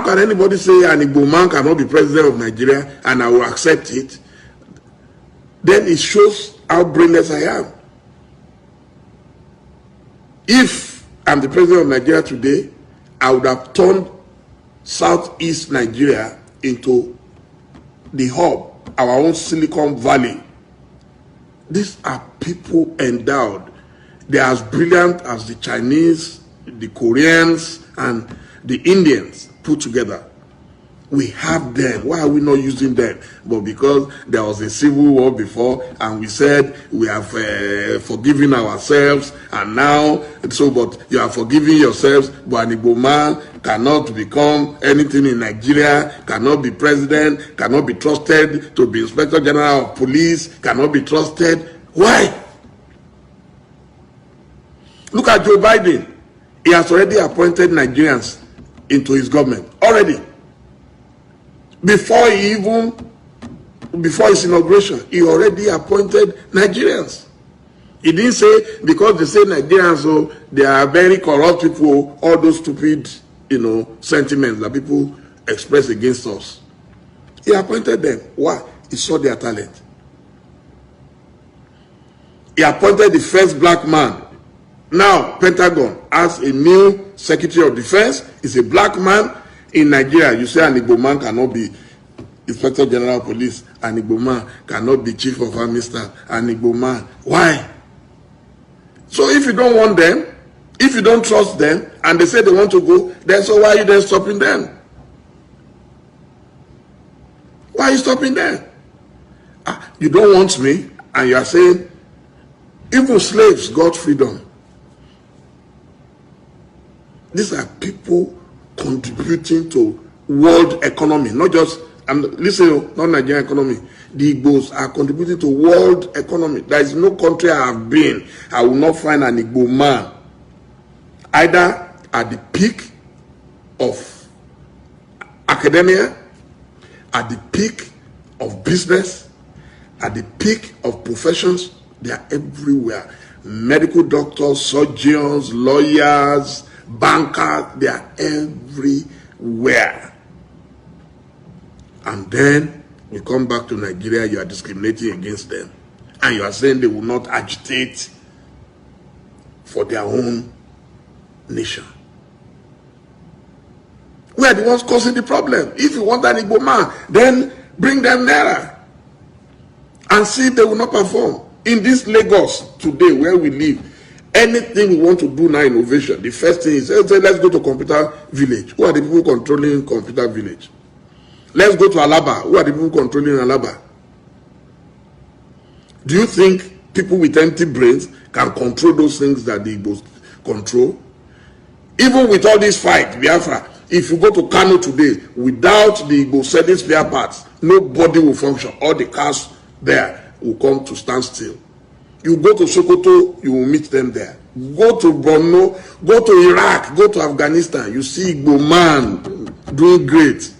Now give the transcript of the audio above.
can anybody say an Igbo man cannot be president of Nigeria and I will accept it? Then it shows how brainless I am. If I'm the president of Nigeria today, I would have turned Southeast Nigeria into the hub, our own Silicon Valley. These are people endowed. They are as brilliant as the Chinese, the Koreans, and the Indians put together. We have them. Why are we not using them? But because there was a civil war before, and we said we have forgiven ourselves, and now, but you are forgiving yourselves, but an Igbo man cannot become anything in Nigeria, cannot be president, cannot be trusted to be Inspector General of Police, cannot be trusted. Why? Look at Joe Biden. He has already appointed Nigerians into his government. Already. Before his inauguration, he already appointed Nigerians. He didn't say, because they say Nigerians, so they are very corrupt people, all those stupid, sentiments that people express against us. He appointed them. Why? He saw their talent. He appointed the first black man. Now, Pentagon has a new Secretary of Defense. He's a black man. In Nigeria, you say an Igbo man cannot be Inspector General of Police, an Igbo man cannot be Chief of Army Staff, an Igbo man. Why? So if you don't want them, if you don't trust them, and they say they want to go, then so why are you then stopping them? Why are you stopping them? You don't want me, and you are saying, even slaves got freedom. These are people contributing to world economy, not just, listen, not Nigerian economy. The Igbos are contributing to world economy. There is no country I have been, I will not find an Igbo man either at the peak of academia, at the peak of business, at the peak of professions. They are everywhere. Medical doctors, surgeons, lawyers, bankers, they are everywhere. And then we come back to Nigeria, you are discriminating against them. And you are saying they will not agitate for their own nation. We are the ones causing the problem. If you want an Igbo man, then bring them nearer and see if they will not perform. In this Lagos today where we live, anything we want to do now, innovation, the first thing is, let's go to Computer Village. Who are the people controlling Computer Village? Let's go to Alaba. Who are the people controlling Alaba? Do you think people with empty brains can control those things that the Igbos control? Even with all this fight, Biafra, if you go to Kano today, without the Igbo selling spare parts, nobody will function. All the cars there will come to stand still. You go to Sokoto, you will meet them there. Go to Borno, go to Iraq, go to Afghanistan, you see Igbo man doing great.